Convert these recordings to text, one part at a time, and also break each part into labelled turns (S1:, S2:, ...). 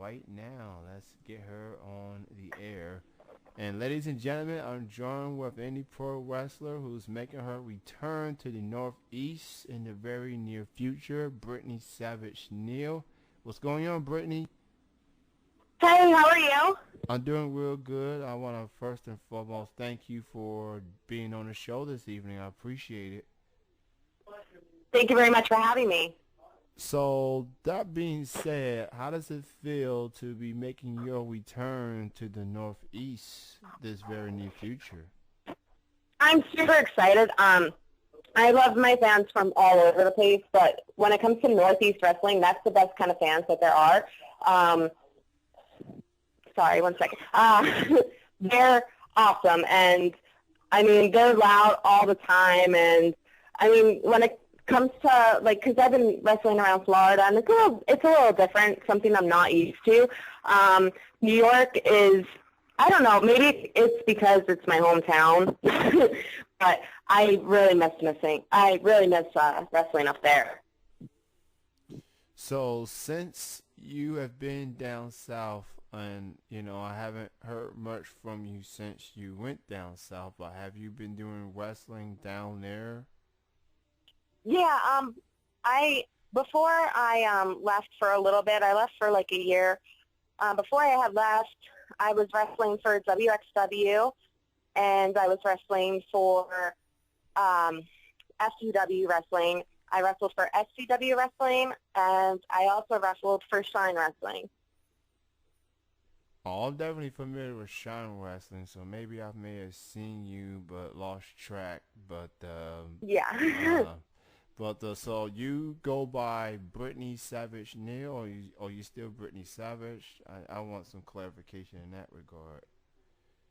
S1: right now. Let's get her on the air. And ladies and gentlemen, I'm joined with any pro wrestler who's making her return to the Northeast in the very near future, Brittney Savage Neal. What's going on, Brittney?
S2: Hey, how are you?
S1: I'm doing real good. I want to first and foremost thank you for being on the show this evening. I appreciate it.
S2: Thank you very much for having me.
S1: So that being said, how does it feel to be making your return to the Northeast this very near future?
S2: I'm super excited. I love my fans from all over the place, but when it comes to Northeast wrestling, that's the best kind of fans that there are. Um, Sorry, one second. They're awesome, and I mean they're loud all the time, and I mean when it comes to like, because I've been wrestling around Florida, and it's a little different, something I'm not used to. New York is, I don't know, maybe it's because it's my hometown, but I really miss wrestling up there.
S1: So since you have been down south, and I haven't heard much from you since you went down south, but have you been doing wrestling down there?
S2: Yeah, I before I left for a little bit, I left for like a year. Before I had left, I was wrestling for WXW, and I was wrestling for um, SUW wrestling. I wrestled for SCW wrestling, and I also wrestled for Shine Wrestling.
S1: Oh, I'm definitely familiar with Shine Wrestling, so maybe I may have seen you but lost track. But
S2: Yeah.
S1: uh, so you go by Brittney Savage Neal, or you still Brittney Savage? I want some clarification in that regard.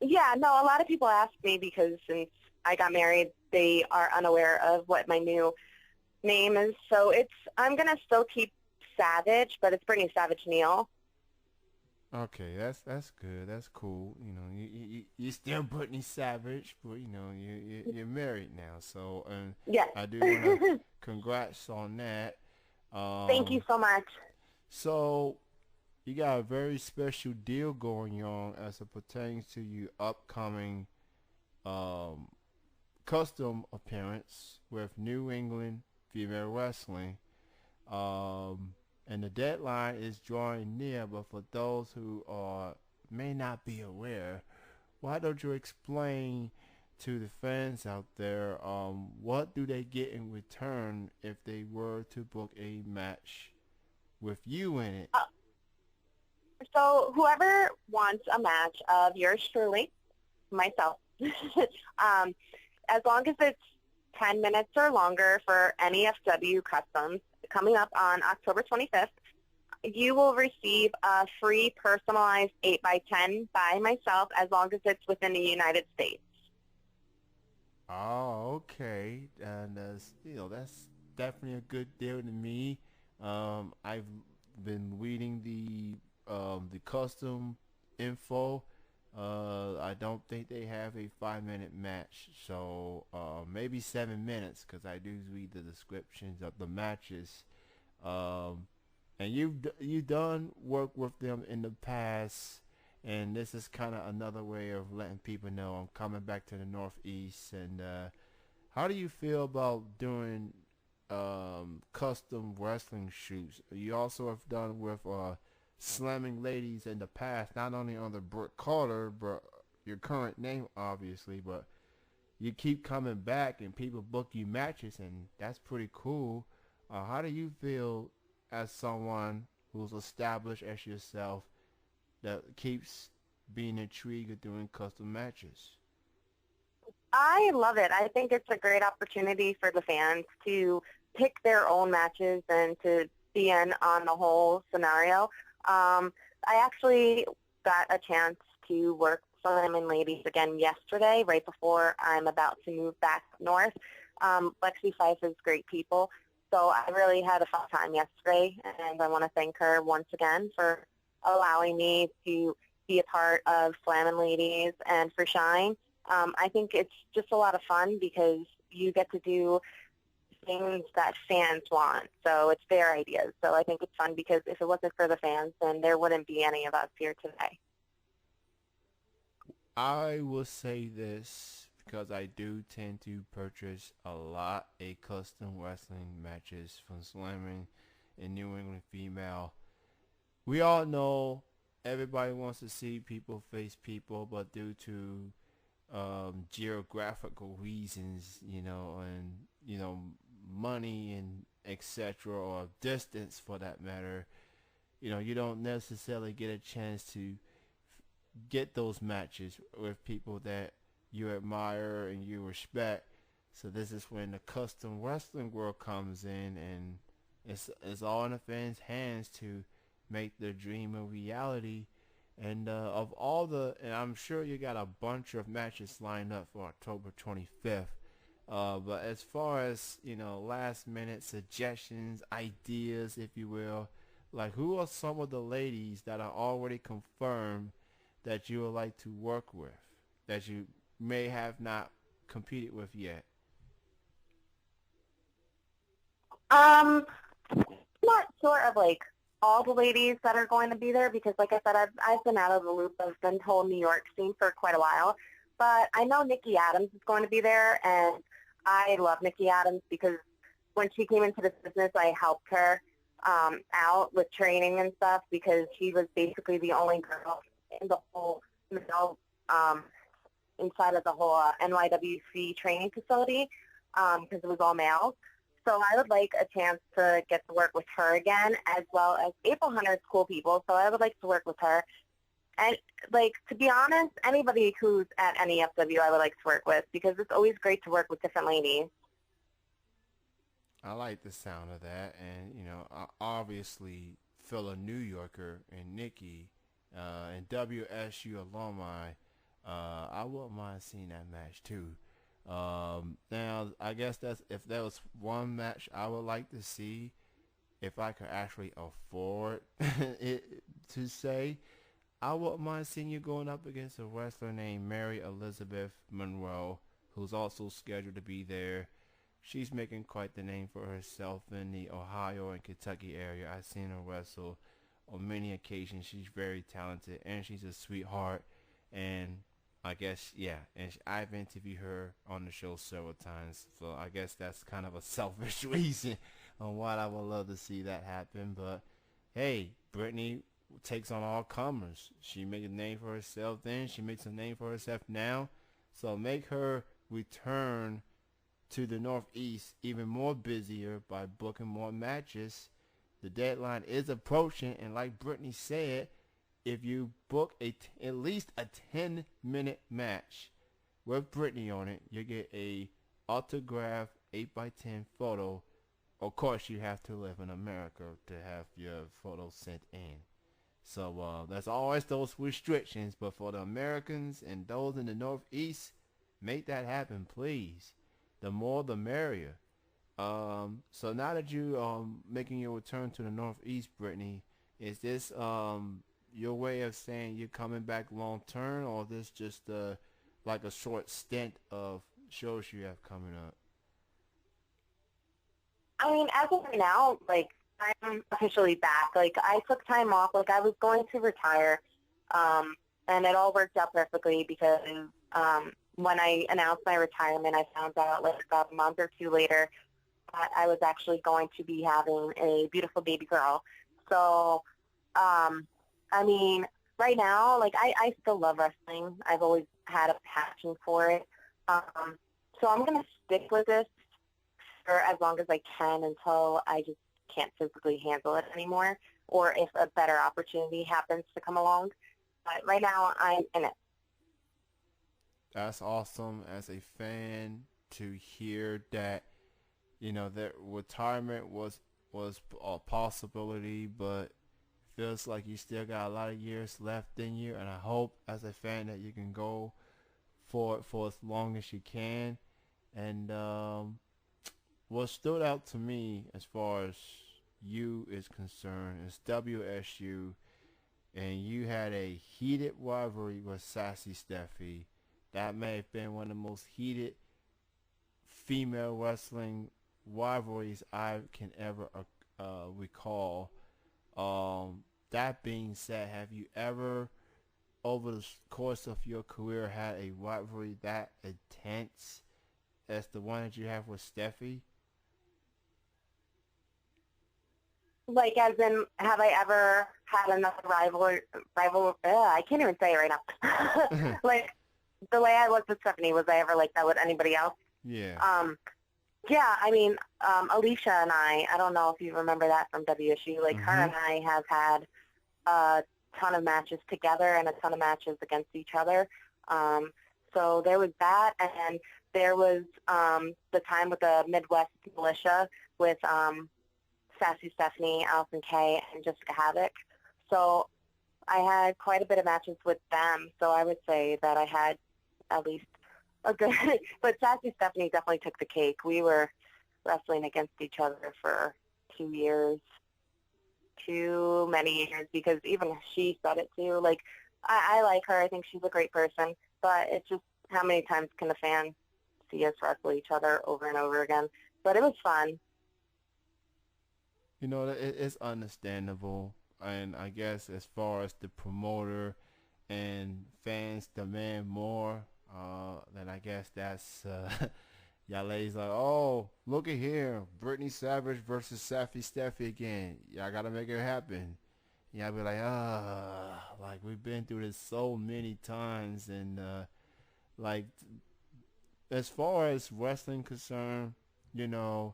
S2: Yeah, no, a lot of people ask me because since I got married, they are unaware of what my new name is. So I'm going to still keep Savage, but it's Brittany Savage Neal.
S1: Okay, that's good. That's cool. You still Brittney Savage, but you're married now. So, and
S2: Yes.
S1: I do want to congrats on that.
S2: Thank you
S1: Um,
S2: so much.
S1: so you got a very special deal going on as it pertains to your upcoming um, custom appearance with New England Female Wrestling. Um, and the deadline is drawing near, but for those who may not be aware, why don't you explain to the fans out there what do they get in return if they were to book a match with you in it?
S2: So whoever wants a match of yours truly, myself, um, as long as it's 10 minutes or longer for any FW customs coming up on October 25th, you will receive a free personalized 8 by 10 by myself as long as it's within the United States.
S1: Oh, okay. And that's definitely a good deal to me. I've been reading the custom info. I don't think they have a 5 minute match, so maybe 7 minutes because I do read the descriptions of the matches. Um, and you've done work with them in the past, and this is kind of another way of letting people know I'm coming back to the Northeast. And how do you feel about doing custom wrestling shoots? You also have done with Slammin Ladies in the past, not only under Brooke Carter, but your current name, obviously. But you keep coming back, and people book you matches, and that's pretty cool. How do you feel as someone who's established as yourself that keeps being intrigued of doing custom matches?
S2: I love it. I think it's a great opportunity for the fans to pick their own matches and to be in on the whole scenario. I actually got a chance to work Slammin Ladies again yesterday, right before I'm about to move back north. Lexi Fife is great people, so I really had a fun time yesterday, and I want to thank her once again for allowing me to be a part of Slammin Ladies and for Shine. I think it's just a lot of fun because you get to do things that fans want. So it's their ideas. So I think it's fun because if it wasn't for the fans, then there wouldn't be any of us here today.
S1: I will say this because I do tend to purchase a lot of custom wrestling matches from Slammin and New England Female. We all know everybody wants to see people face people, but due to geographical reasons, and money and etc. or distance for that matter, you don't necessarily get a chance to get those matches with people that you admire and you respect. So this is when the custom wrestling world comes in, and it's all in the fans' hands to make their dream a reality. And of all and I'm sure you got a bunch of matches lined up for October 25th. But as far as last minute suggestions, ideas, if you will, like who are some of the ladies that are already confirmed that you would like to work with, that you may have not competed with yet?
S2: I'm not sure of like all the ladies that are going to be there because, like I said, I've been out of the loop of the whole New York scene for quite a while. But I know Nikki Adams is going to be there, and I love Nikki Adams because when she came into this business, I helped her out with training and stuff because she was basically the only girl in the whole um, inside of the whole NYWC training facility because it was all males. So I would like a chance to get to work with her again, as well as April Hunter's cool people. So I would like to work with her. And, like, to be honest, anybody who's at NEFW I would like to work with because it's always great to work with different ladies.
S1: I like the sound of that, and obviously, fellow New Yorker and Nikki, and WSU alumni, I wouldn't mind seeing that match too. Now, I guess that's if there was one match I would like to see, if I could actually afford it to say, I wouldn't mind seeing you going up against a wrestler named Mary Elizabeth Monroe, who's also scheduled to be there. She's making quite the name for herself in the Ohio and Kentucky area. I've seen her wrestle on many occasions. She's very talented and she's a sweetheart. And I guess, yeah, and I've interviewed her on the show several times. So I guess that's kind of a selfish reason on why I would love to see that happen. But hey, Brittney takes on all comers. She made a name for herself then. She makes a name for herself now. So make her return to the Northeast even more busier by booking more matches. The deadline is approaching, and like Brittney said, if you book at least a 10-minute match with Brittney on it, you get a autographed 8x10 photo. Of course, you have to live in America to have your photo sent in. So there's always those restrictions, but for the Americans and those in the Northeast, make that happen, please. The more, the merrier. So now that you making your return to the Northeast, Brittney, is this your way of saying you're coming back long term, or this just like a short stint of shows you have coming up?
S2: I mean, as of right now, like, I'm officially back. Like, I took time off. Like, I was going to retire, and it all worked out perfectly because when I announced my retirement, I found out, like, about a month or two later that I was actually going to be having a beautiful baby girl. So, I mean, right now, like, I still love wrestling. I've always had a passion for it. So I'm going to stick with this for as long as I can until I just can't physically handle it anymore, or if a better opportunity happens to come along. But right now, I'm in it.
S1: That's awesome as a fan to hear that that retirement was a possibility, but feels like you still got a lot of years left in you, and I hope as a fan that you can go for it for as long as you can. And what stood out to me as far as you is concerned is WSU, and you had a heated rivalry with Sassy Steffi. That may have been one of the most heated female wrestling rivalries I can ever recall. That being said, have you ever, over the course of your career, had a rivalry that intense as the one that you have with Steffi?
S2: Like, as in, have I ever had another I can't even say it right now. Like, the way I was with Stephanie, was I ever like that with anybody else?
S1: Yeah.
S2: Yeah, I mean, Alicia and I don't know if you remember that from WSU, like, her
S1: Mhm.
S2: and I have had a ton of matches together and a ton of matches against each other. So there was that, and there was the time with the Midwest Militia with Sassy Stephanie, Allison Kay, and Jessica Havoc. So I had quite a bit of matches with them, so I would say that I had at least a good, but Sassy Stephanie definitely took the cake. We were wrestling against each other for 2 years, too many years, because even she said it too. Like, I like her. I think she's a great person, but it's just how many times can a fan see us wrestle each other over and over again? But it was fun.
S1: You know, it's understandable, and I guess as far as the promoter and fans demand more, then I guess that's y'all ladies like, oh, look at here, Brittney Savage versus Safi Steffi again. Y'all gotta make it happen. Y'all be like, like we've been through this so many times, and like as far as wrestling concerned, you know,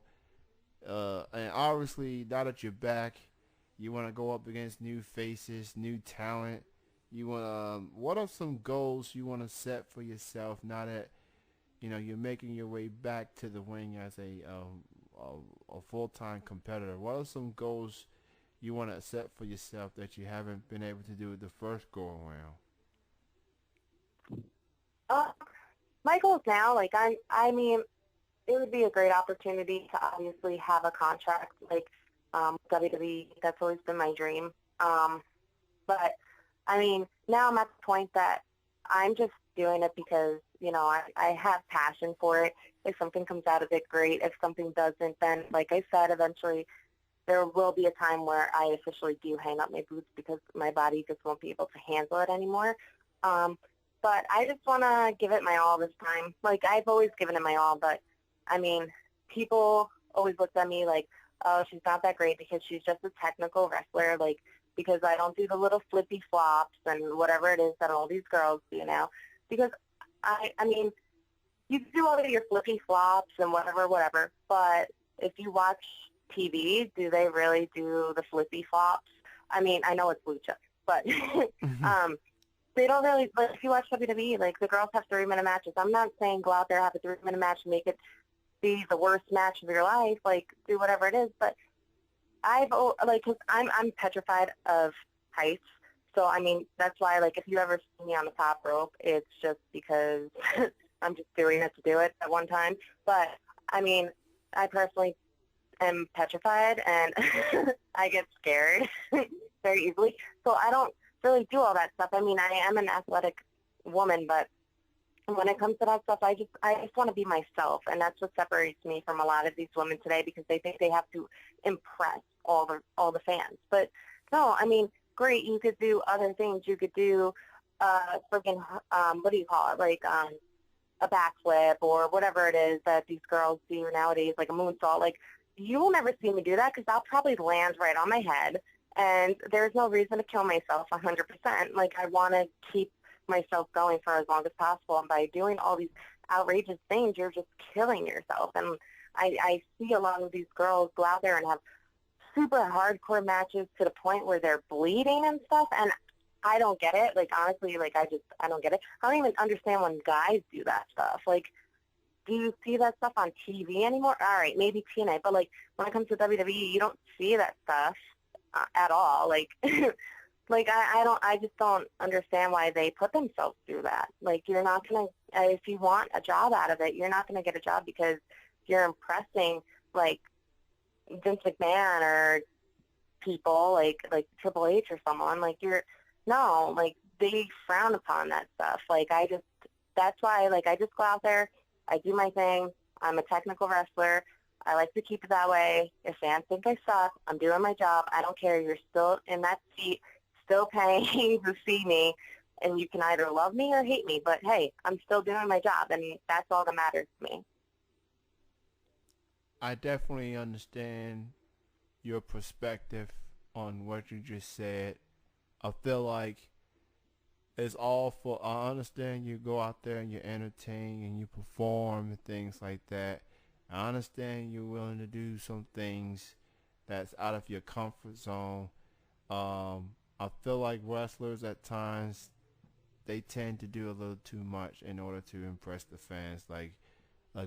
S1: and obviously now that you're back, you want to go up against new faces, new talent. You want what are some goals you want to set for yourself now that you're making your way back to the ring as a full-time competitor? What are some goals you want to set for yourself that you haven't been able to do the first go around?
S2: Uh, my goals now, like, I mean, it would be a great opportunity to obviously have a contract like WWE. That's always been my dream. But I mean, now I'm at the point that I'm just doing it because, I have passion for it. If something comes out of it, great. If something doesn't, then, like I said, eventually there will be a time where I officially do hang up my boots because my body just won't be able to handle it anymore. Um, but I just want to give it my all this time. Like, I've always given it my all, but, I mean, people always looked at me like, oh, she's not that great because she's just a technical wrestler, like, because I don't do the little flippy flops and whatever it is that all these girls do now. Because, I mean, you do all of your flippy flops and whatever, but if you watch TV, do they really do the flippy flops? I mean, I know it's lucha, but they don't really, like, if you watch WWE, like, the girls have 3-minute matches. I'm not saying go out there, have a 3-minute match, and make it be the worst match of your life, like, do whatever it is, but cause I'm petrified of heights, so, I mean, that's why, like, if you ever see me on the top rope, it's just because I'm just doing it to do it at one time, but, I mean, I personally am petrified, and I get scared very easily, so I don't really do all that stuff. I mean, I am an athletic woman, but when it comes to that stuff, I just want to be myself, and that's what separates me from a lot of these women today because they think they have to impress all the fans. But no, I mean, great, you could do other things. You could do friggin' what do you call it? Like a backflip or whatever it is that these girls do nowadays, like a moonsault. Like, you will never see me do that because I'll probably land right on my head, and there's no reason to kill myself 100%. Like, I want to keep myself going for as long as possible, and by doing all these outrageous things, you're just killing yourself. And I see a lot of these girls go out there and have super hardcore matches to the point where they're bleeding and stuff, and I don't get it. Like, honestly, like, I don't get it. I don't even understand when guys do that stuff. Like, do you see that stuff on TV anymore? All right, maybe TNA, but, like, when it comes to WWE, you don't see that stuff at all. Like, like, I just don't understand why they put themselves through that. Like, you're not going to, if you want a job out of it, you're not going to get a job because you're impressing, like, Vince McMahon or people like Triple H or someone. Like, no, like, they frown upon that stuff. Like, that's why, like, I just go out there, I do my thing, I'm a technical wrestler, I like to keep it that way. If fans think I suck, I'm doing my job. I don't care. You're still in that seat, still paying to see me, and you can either love me or hate me. But, hey, I'm still doing my job, and that's all that matters to me.
S1: I definitely understand your perspective on what you just said. I feel like it's all for. I understand you go out there and you entertain and you perform and things like that. I understand you're willing to do some things that's out of your comfort zone. I feel like wrestlers at times they tend to do a little too much in order to impress the fans. Like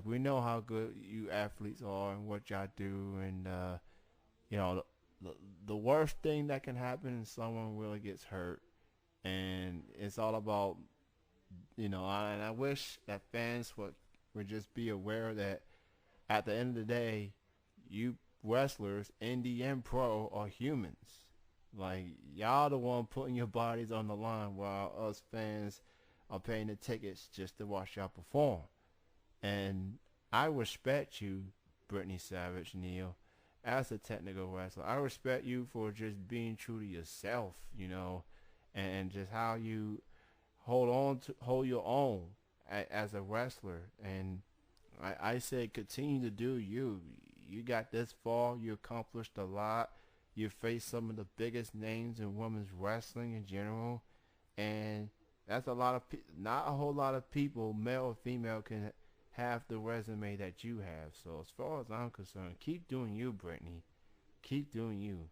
S1: we know how good you athletes are and what y'all do, and you know the worst thing that can happen is someone really gets hurt, and it's all about and I wish that fans would just be aware that at the end of the day, you wrestlers, indie and pro, are humans. Like y'all the one putting your bodies on the line while us fans are paying the tickets just to watch y'all perform. And I respect you, Brittney Savage, Neal, as a technical wrestler. I respect you for just being true to yourself, and just how you hold your own as a wrestler. And I said continue to do you. You got this far. You accomplished a lot. You faced some of the biggest names in women's wrestling in general, and that's not a whole lot of people, male or female, can have the resume that you have. So as far as I'm concerned, keep doing you, Brittney. Keep doing you.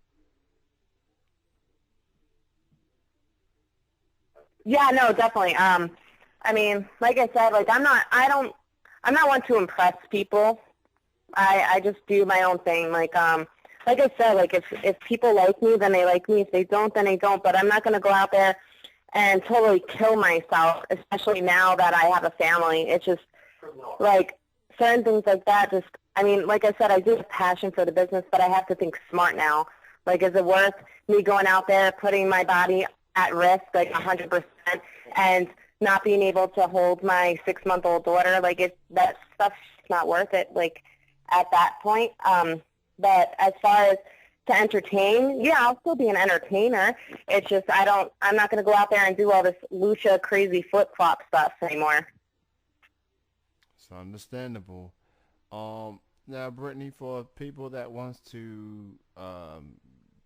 S2: Yeah, no, definitely. I mean, like I said, like I'm not one to impress people. I just do my own thing. Like I said, like if people like me, then they like me. If they don't, then they don't. But I'm not going to go out there and totally kill myself, especially now that I have a family. It's just like certain things like that. Just, I mean, like I said, I do have passion for the business, but I have to think smart now. Like, is it worth me going out there, putting my body at risk, like 100%, and not being able to hold my 6-month-old daughter? Like, that stuff's not worth it. Like, at that point. But as far as to entertain, yeah, I'll still be an entertainer. It's just I'm not going to go out there and do all this lucha crazy flip-flop stuff anymore.
S1: It's understandable. Now, Brittney, for people that wants to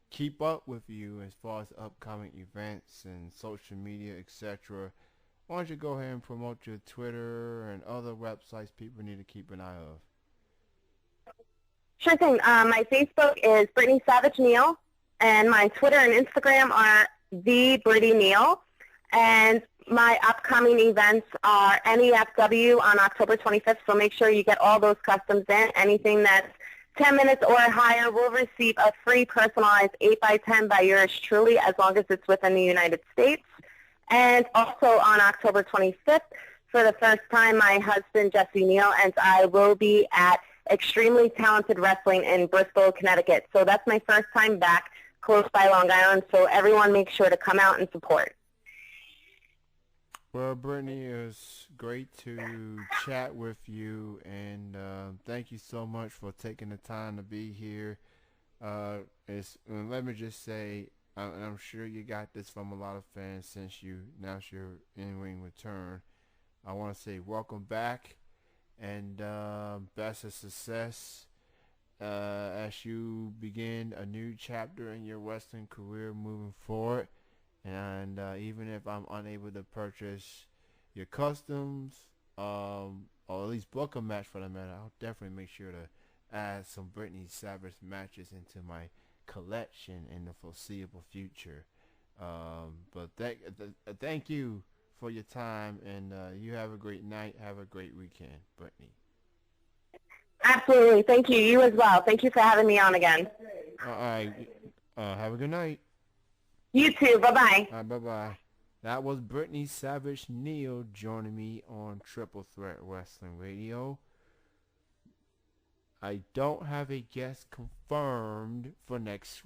S1: keep up with you as far as upcoming events and social media, etc., why don't you go ahead and promote your Twitter and other websites people need to keep an eye of?
S2: Sure thing. My Facebook is Brittney Savage Neal, and my Twitter and Instagram are the Brittney Neal. And my upcoming events are NEFW on October 25th, so make sure you get all those customs in. Anything that's 10 minutes or higher will receive a free personalized 8x10 by yours truly, as long as it's within the United States. And also on October 25th, for the first time, my husband, Jesse Neal, and I will be at Extremely Talented Wrestling in Bristol, Connecticut. So that's my first time back close by Long Island, so everyone make sure to come out and support.
S1: Well, Brittney, it was great to chat with you, and thank you so much for taking the time to be here. Let me just say, I'm sure you got this from a lot of fans since you announced your in-ring return. I want to say welcome back, and best of success as you begin a new chapter in your wrestling career moving forward. And even if I'm unable to purchase your customs, or at least book a match for that matter, I'll definitely make sure to add some Brittney Savage matches into my collection in the foreseeable future. But thank you for your time, and you have a great night. Have a great weekend, Brittney.
S2: Absolutely. Thank you. You as well. Thank you for having me on again.
S1: All right. Have a good night.
S2: You too. Bye-bye.
S1: All right, bye-bye. That was Brittney Savage Neal joining me on Triple Threat Wrestling Radio. I don't have a guest confirmed for next